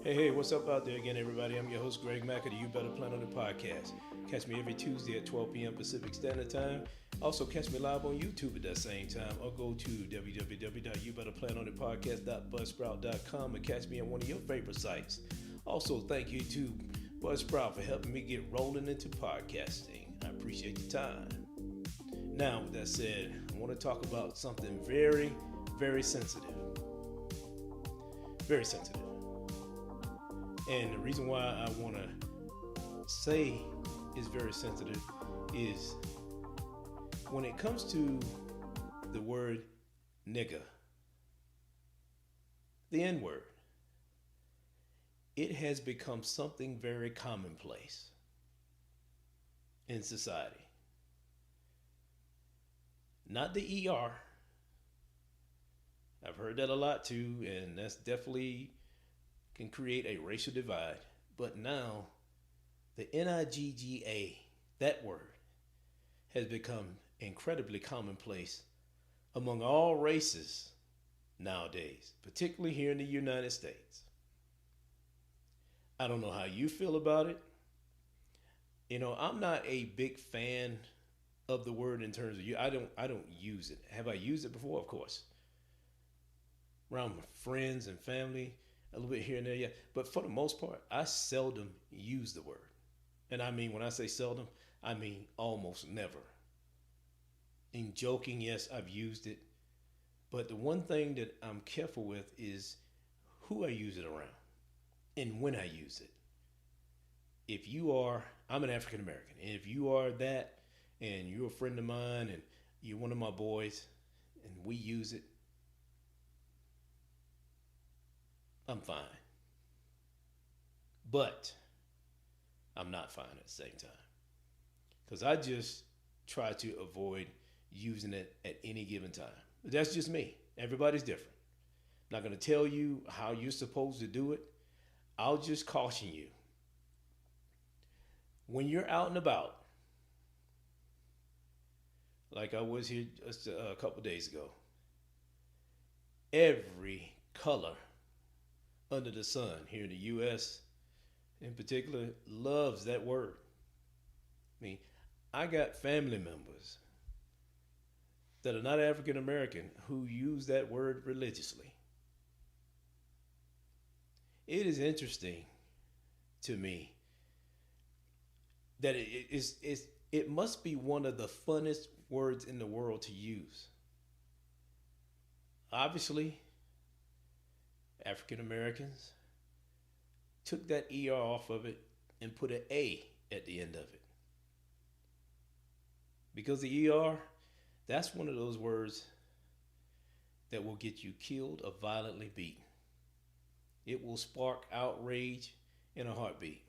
Hey, what's up out there again, everybody? I'm your host, Greg Mack of the You Better Plan on the podcast. Catch me every Tuesday at 12 p.m. Pacific Standard Time. Also, catch me live on YouTube at that same time, or go to www.youbetterplanonthepodcast.buzzsprout.com and catch me on one of your favorite sites. Also, thank you to Buzzsprout for helping me get rolling into podcasting. I appreciate your time. Now, with that said, I want to talk about something very, very sensitive. Very sensitive. And the reason why I want to say is very sensitive is when it comes to the word nigga, the N word, it has become something very commonplace in society. Not the ER. I've heard that a lot too, and that's definitely can create a racial divide. But now, the NIGGA, that word, has become incredibly commonplace among all races nowadays, particularly here in the United States. I don't know how you feel about it. You know, I'm not a big fan of the word in terms of you. I don't use it. Have I used it before? Of course. Around my friends and family, a little bit here and there, yeah. But for the most part, I seldom use the word. And I mean, when I say seldom, I mean almost never. In joking, yes, I've used it. But the one thing that I'm careful with is who I use it around and when I use it. If you are, I'm an African American, and if you are that, and you're a friend of mine, and you're one of my boys, and we use it, I'm fine. But I'm not fine at the same time. Because I just try to avoid using it at any given time. But that's just me. Everybody's different. I'm not going to tell you how you're supposed to do it. I'll just caution you. When you're out and about, like I was here just a couple days ago, every color under the sun here in the U.S. in particular loves that word. I mean, I got family members that are not African American who use that word religiously. It is interesting to me that it must be one of the funnest words in the world to use. Obviously, African Americans took that ER off of it and put an A at the end of it. Because the ER, that's one of those words that will get you killed or violently beaten. It will spark outrage in a heartbeat.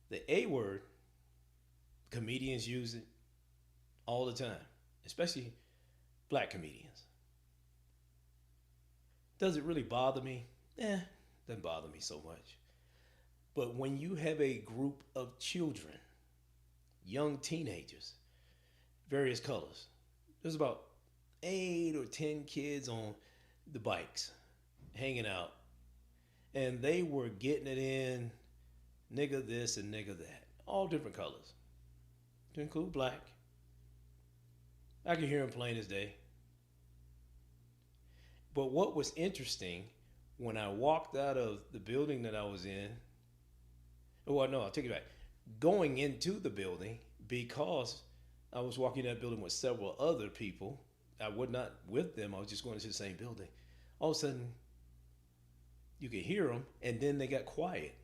The A word, comedians use it all the time, especially black comedians. Does it really bother me? Doesn't bother me so much. But when you have a group of children, young teenagers, various colors, there's about 8 or 10 kids on the bikes hanging out, and they were getting it in, nigga this and nigga that, all different colors, to include black. I can hear them plain as day. But what was interesting, when I walked out of the building that I was in, well, no, I'll take it back. Going into the building, because I was walking that building with several other people, I was not with them, I was just going into the same building. All of a sudden, you could hear them, and then they got quiet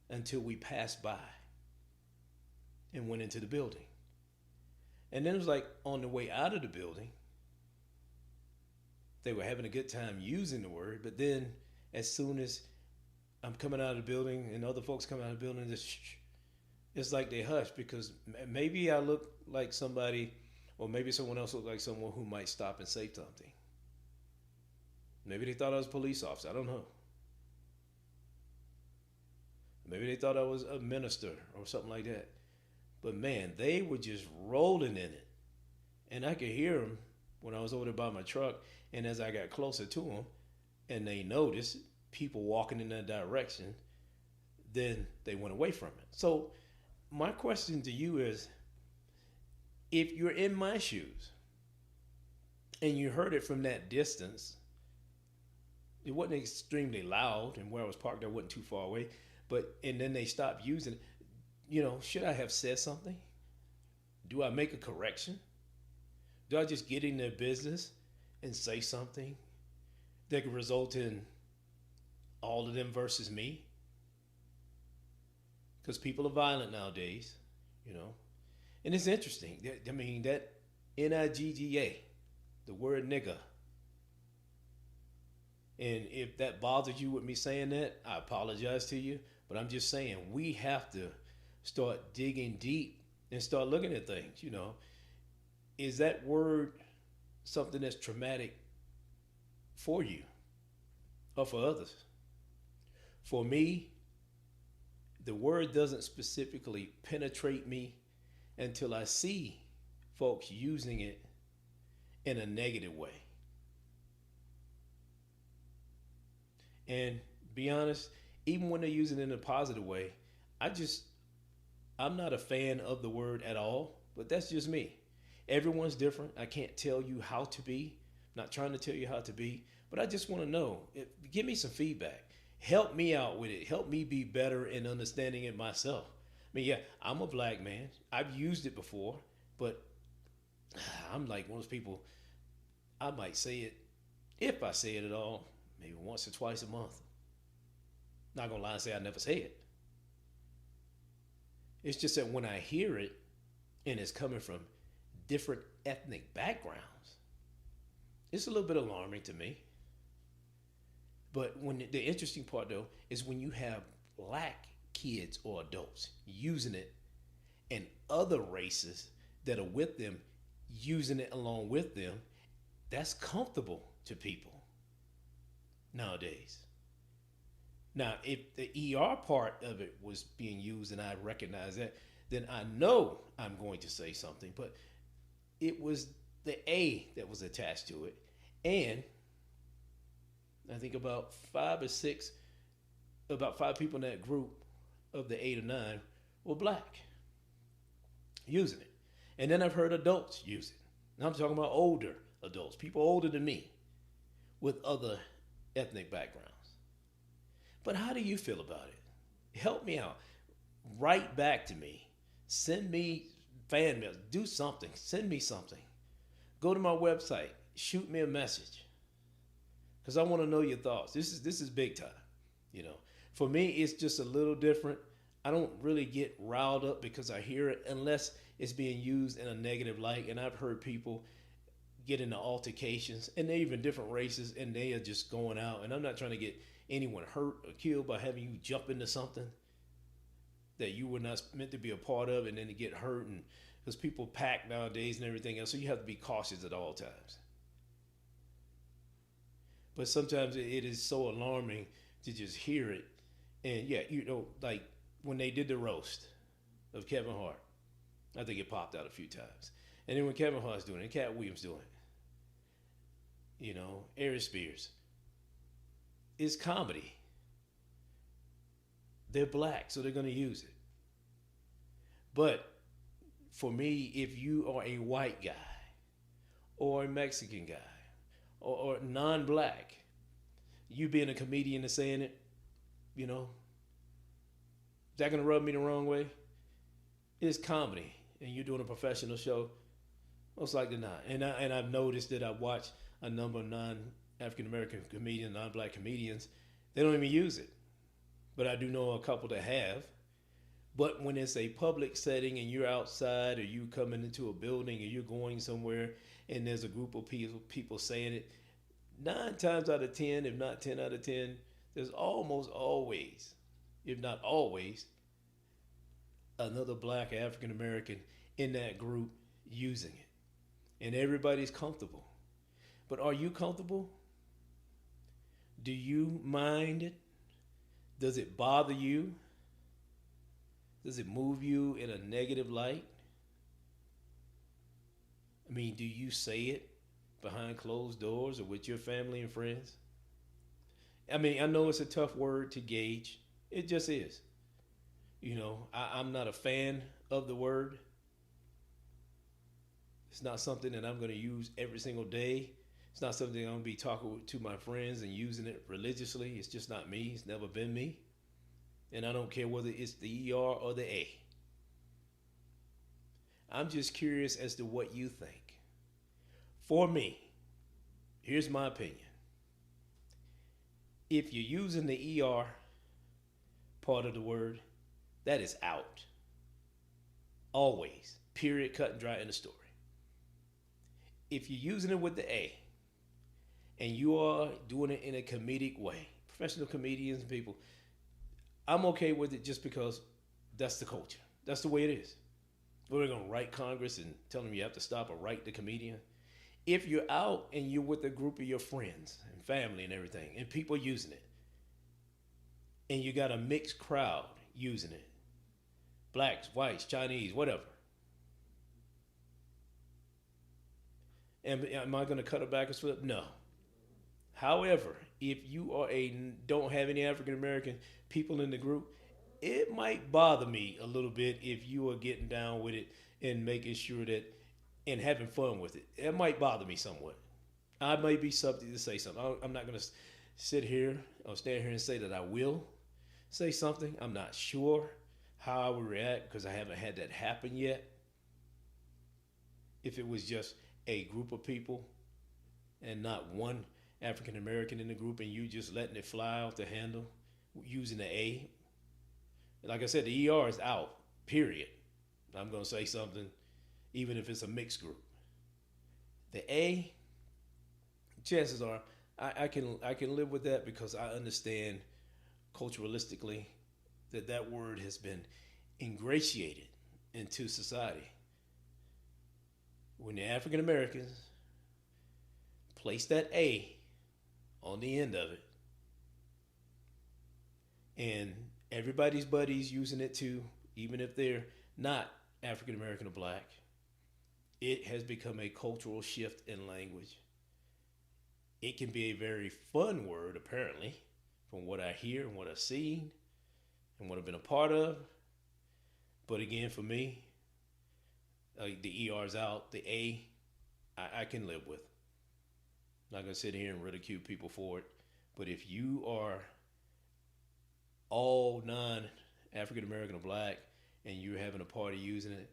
until we passed by and went into the building. And then it was like on the way out of the building, they were having a good time using the word, but then as soon as I'm coming out of the building and other folks come out of the building, it's like they hush, because maybe I look like somebody, or maybe someone else looked like someone who might stop and say something. Maybe they thought I was a police officer. I don't know. Maybe they thought I was a minister or something like that. But man, they were just rolling in it. And I could hear them when I was over there by my truck. And as I got closer to them and they noticed, people walking in that direction, then they went away from it. So my question to you is, if you're in my shoes and you heard it from that distance, it wasn't extremely loud, and where I was parked, I wasn't too far away. But and then they stopped using it. Should I have said something? Do I make a correction? Do I just get in their business and say something that could result in all of them versus me? Because people are violent nowadays, you know. And it's interesting. I mean, that Nigga, the word nigga. And if that bothers you with me saying that, I apologize to you. But I'm just saying, we have to start digging deep and start looking at things, Is that word something that's traumatic for you or for others? For me, the word doesn't specifically penetrate me until I see folks using it in a negative way. And be honest, even when they're using it in a positive way, I'm not a fan of the word at all, but that's just me. Everyone's different. I can't tell you how to be. I'm not trying to tell you how to be, but I just want to know. Give me some feedback. Help me out with it. Help me be better in understanding it myself. I mean, yeah, I'm a black man. I've used it before, but I'm like one of those people, I might say it, if I say it at all, maybe once or twice a month. Not gonna lie and say I never say it. It's just that when I hear it and it's coming from different ethnic backgrounds, it's a little bit alarming to me. But the interesting part though is when you have black kids or adults using it and other races that are with them using it along with them, that's comfortable to people nowadays. Now, if the ER part of it was being used and I recognize that, then I know I'm going to say something. But it was the A that was attached to it. And I think about 5 people in that group of the 8 or 9 were black using it. And then I've heard adults use it. And I'm talking about older adults, people older than me with other ethnic backgrounds. But how do you feel about it? Help me out. Write back to me. Send me fan mail. Do something. Send me something. Go to my website. Shoot me a message. Because I want to know your thoughts. This is big time. For me, it's just a little different. I don't really get riled up because I hear it unless it's being used in a negative light. And I've heard people get into altercations, and they're even different races, and they are just going out. And I'm not trying to get anyone hurt or killed by having you jump into something that you were not meant to be a part of, and then to get hurt. And because people pack nowadays and everything else, so you have to be cautious at all times. But sometimes it is so alarming to just hear it. And yeah, like when they did the roast of Kevin Hart, I think it popped out a few times. And then when Kevin Hart's doing it, and Cat Williams doing it, Aries Spears, it's comedy. They're black, so they're going to use it. But for me, if you are a white guy or a Mexican guy or non-black, you being a comedian and saying it, is that going to rub me the wrong way? It's comedy, and you're doing a professional show. Most likely not. And I've noticed that I've watched a number of non-African American comedians, non-black comedians. They don't even use it. But I do know a couple that have. But when it's a public setting and you're outside or you coming into a building or you're going somewhere and there's a group of people saying it, 9 times out of 10, if not 10 out of 10, there's almost always, if not always, another black African American in that group using it. And everybody's comfortable. But are you comfortable? Do you mind it? Does it bother you? Does it move you in a negative light? I mean, do you say it behind closed doors or with your family and friends? I mean, I know it's a tough word to gauge. It just is. I'm not a fan of the word. It's not something that I'm going to use every single day. It's not something I'm going to be talking to my friends and using it religiously. It's just not me. It's never been me. And I don't care whether it's the ER or the A. I'm just curious as to what you think. For me, here's my opinion. If you're using the ER part of the word, that is out. Always. Period, cut and dry in the story. If you're using it with the A, and you are doing it in a comedic way, professional comedians and people, I'm okay with it just because that's the culture. That's the way it is. We're going to write Congress and tell them you have to stop or write the comedian. If you're out and you're with a group of your friends and family and everything, and people using it, and you got a mixed crowd using it, blacks, whites, Chinese, whatever, am I going to cut it back and flip? No. However, if you don't have any African American people in the group, it might bother me a little bit if you are getting down with it and making sure that and having fun with it. It might bother me somewhat. I may be subject to say something. I'm not going to sit here or stand here and say that I will say something. I'm not sure how I would react because I haven't had that happen yet. If it was just a group of people and not one African American in the group and you just letting it fly off the handle using the A. Like I said, the ER is out, period. I'm going to say something even if it's a mixed group. The A, chances are I can live with that because I understand culturalistically that word has been ingratiated into society. When the African Americans place that A on the end of it, and everybody's buddies using it too, even if they're not African American or black, it has become a cultural shift in language. It can be a very fun word, apparently, from what I hear and what I've seen and what I've been a part of. But again, for me, the ER's out. The A, I can live with. I'm not going to sit here and ridicule people for it. But if you are all non-African American or black and you're having a party using it,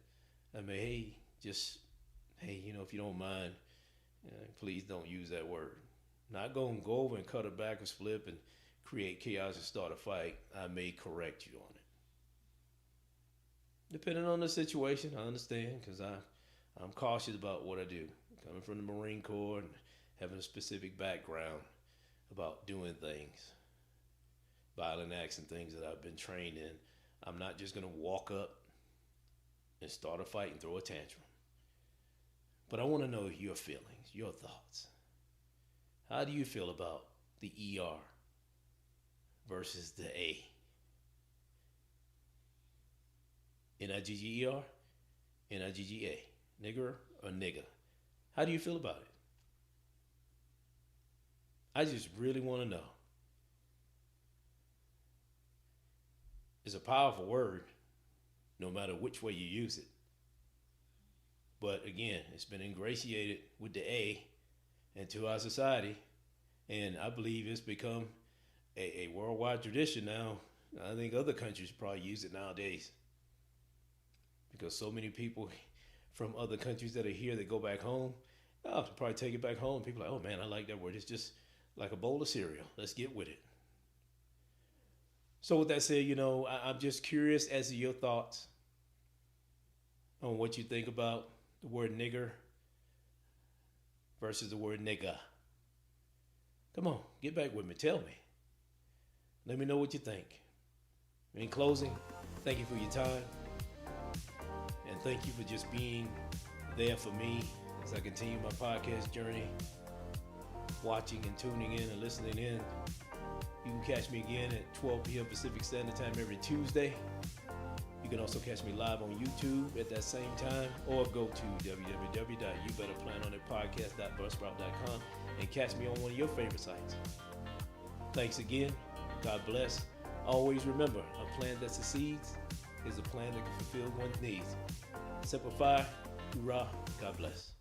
I mean, hey, if you don't mind, please don't use that word. Not going to go over and cut it backwards, flip, and create chaos and start a fight. I may correct you on it. Depending on the situation, I understand, because I'm cautious about what I do. Coming from the Marine Corps and having a specific background about doing things, violent acts and things that I've been trained in, I'm not just going to walk up and start a fight and throw a tantrum. But I want to know your feelings, your thoughts. How do you feel about the ER versus the A? N-I-G-G-E-R, N-I-G-G-A, nigger or nigga? How do you feel about it? I just really want to know. It's a powerful word, no matter which way you use it. But again, it's been ingratiated with the A into our society, and I believe it's become a worldwide tradition now. I think other countries probably use it nowadays because so many people from other countries that are here that go back home, I'll probably take it back home. People are like, oh man, I like that word. It's just like a bowl of cereal. Let's get with it. So with that said, I'm just curious as to your thoughts on what you think about the word nigger versus the word nigga. Come on, get back with me. Tell me. Let me know what you think. In closing, thank you for your time. And thank you for just being there for me as I continue my podcast journey, watching and tuning in and listening in. You can catch me again at 12 p.m. Pacific Standard Time every Tuesday. You can also catch me live on YouTube at that same time, or go to www.youbetterplanonitpodcast.buzzsprout.com and catch me on one of your favorite sites. Thanks again. God bless. Always remember, a plan that succeeds is a plan that can fulfill one's needs. Simplify. Hoorah. God bless.